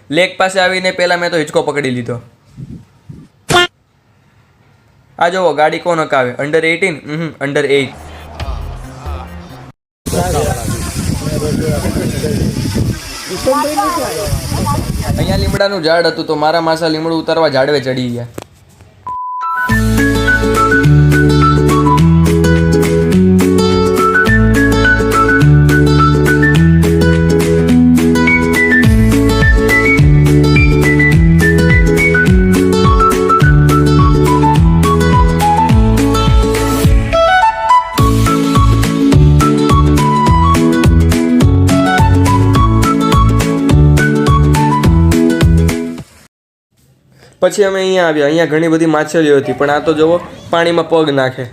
Lake પાસે આવીને પહેલાં મેં તો હિંચકો પકડી લીધો. આ જુઓ ગાડી કોણ હકાવે, અંડર 18? અંડર 8. અહીંયા લીમડાનું ઝાડ હતું તો મારા માસા લીમડું ઉતારવા ઝાડવે ચડી ગયા. પછી અમે અહીંયા આવ્યા. અહીંયા ઘણી બધી માછલીઓ હતી પણ આ તો જુઓ પાણીમાં પગ નાખે.